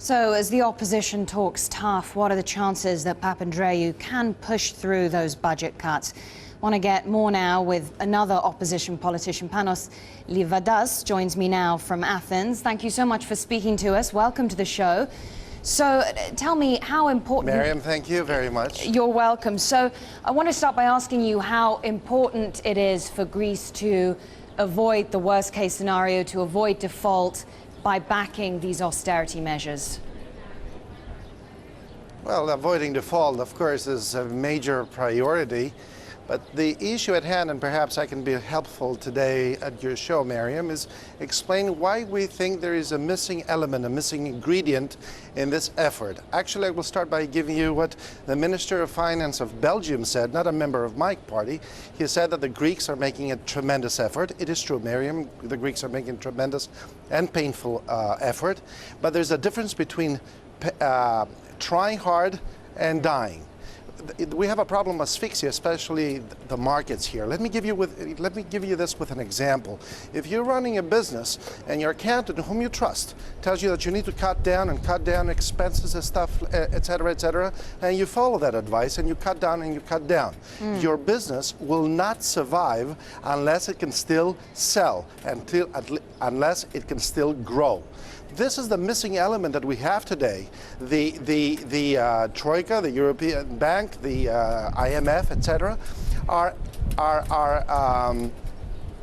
So, as the opposition talks tough, what are the chances that Papandreou can push through those budget cuts? Want to get more now with another opposition politician. Panos Livadas joins me now from Athens. Thank you so much for speaking to us. Welcome to the show. So, tell me how important... Maryam, thank you very much. You're welcome. So, I want to start by asking you how important it is for Greece to avoid the worst-case scenario, to avoid default, by backing these austerity measures? Well, avoiding default, of course, is a major priority. But the issue at hand, and perhaps I can be helpful today at your show, Maryam, is explain why we think there is a missing element, a missing ingredient in this effort. Actually, I will start by giving you what the Minister of Finance of Belgium said, not a member of my party. He said that the Greeks are making a tremendous effort. It is true, Maryam, the Greeks are making a tremendous and painful effort. But there's a difference between trying hard and dying. We have a problem of asphyxia, especially the markets here. Let me give you this with an example. If you're running a business and your accountant, whom you trust, tells you that you need to cut down expenses and stuff, etc., and you follow that advice and you cut down, your business will not survive unless it can still sell, unless it can still grow. This is the missing element that we have today. The Troika, the European Bank, the IMF, etc., are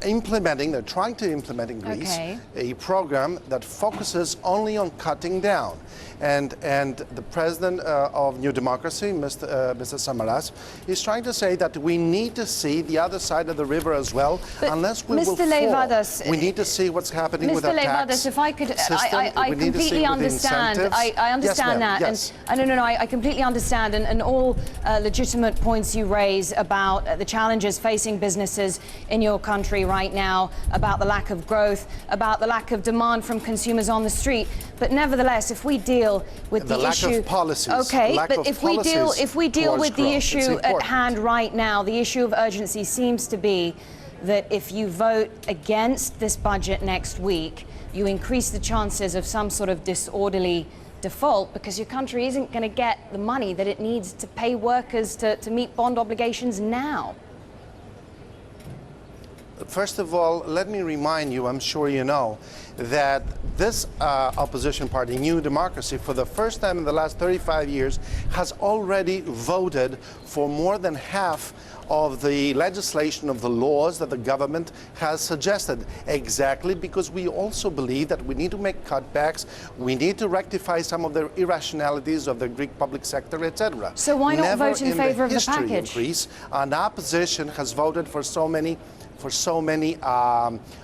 implementing, they're trying to implement in Greece a program that focuses only on cutting down. And the president of New Democracy, Mr. Samaras, is trying to say that we need to see the other side of the river as well, but unless we Mr. will Livadas, fall. We need to see what's happening with our tax if I could, system. I completely understand. I understand that. Yes. And I completely understand. And all legitimate points you raise about the challenges facing businesses in your country right now, about the lack of growth, about the lack of demand from consumers on the street. But nevertheless, if we deal with the issue, lack of policies, but if we deal with the issue at hand right now, the issue of urgency seems to be that if you vote against this budget next week, you increase the chances of some sort of disorderly default because your country isn't going to get the money that it needs to pay workers to meet bond obligations now. First of all, let me remind you, I'm sure you know, that this opposition party, New Democracy, for the first time in the last 35 years, has already voted for more than half of the legislation, of the laws that the government has suggested, exactly because we also believe that we need to make cutbacks, we need to rectify some of the irrationalities of the Greek public sector, etc. So why not vote in favor of the package? Never in the history of Greece, an opposition has voted for so many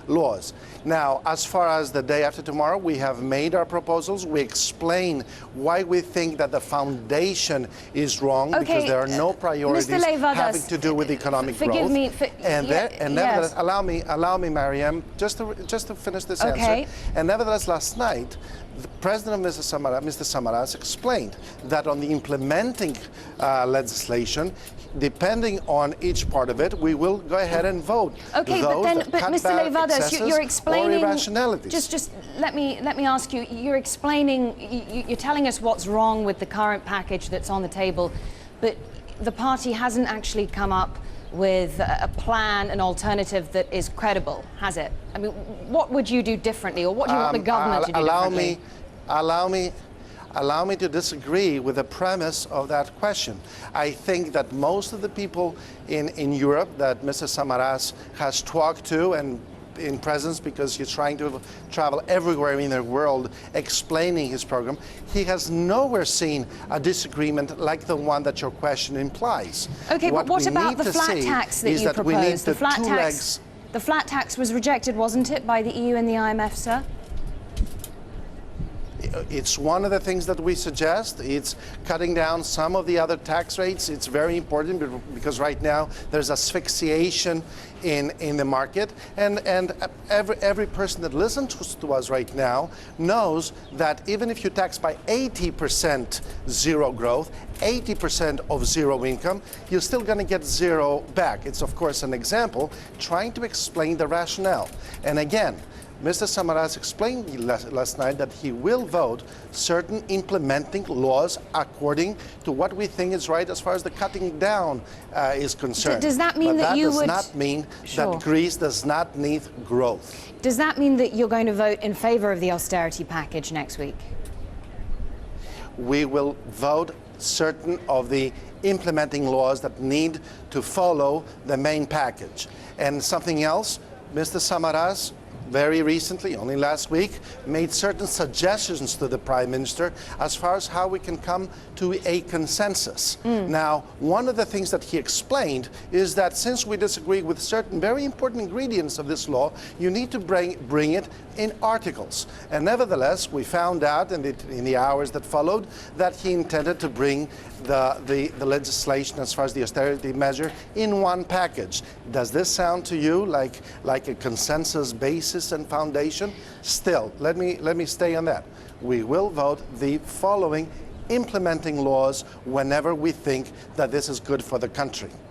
laws. Now, as far as the day after tomorrow, we have made our proposals. We explain why we think that the foundation is wrong, because there are no priorities having to do with economic growth. Forgive me. Nevertheless, allow me, Maryam, just to finish this answer. And nevertheless, last night, the president of Mr. Samaras explained that on the implementing legislation, depending on each part of it, we will go ahead and vote. Okay, but Mr. Livadas, you're explaining irrationalities. Just let me ask you. You're explaining. You're telling us what's wrong with the current package that's on the table, but the party hasn't actually come up with a plan, an alternative that is credible, has it? I mean, what would you do differently, or what do you want the government to do differently? Allow me to disagree with the premise of that question. I think that most of the people in Europe that Mr. Samaras has talked to, and in presence because he's trying to travel everywhere in the world explaining his program, he has nowhere seen a disagreement like the one that your question implies. Okay, but what about the flat tax that you proposed? The flat tax was rejected, wasn't it, by the EU and the IMF, sir? It's one of the things that we suggest. It's cutting down some of the other tax rates. It's very important because right now there's asphyxiation in the market. And every person that listens to us right now knows that even if you tax by 80% zero growth, 80% of zero income, you're still going to get zero back. It's, of course, an example trying to explain the rationale. And again, Mr. Samaras explained last night that he will vote certain implementing laws according to what we think is right as far as the cutting down is concerned. Does that mean that you would... That does not mean Sure. that Greece does not need growth. Does that mean that you're going to vote in favor of the austerity package next week? We will vote certain of the implementing laws that need to follow the main package. And something else, Mr. Samaras very recently, only last week, made certain suggestions to the Prime Minister as far as how we can come to a consensus. Now, one of the things that he explained is that since we disagree with certain very important ingredients of this law, you need to bring it in articles. And nevertheless, we found out in the hours that followed that he intended to bring the legislation as far as the austerity measure in one package. Does this sound to you like a consensus basis and foundation? Still, let me stay on that. We will vote the following implementing laws whenever we think that this is good for the country.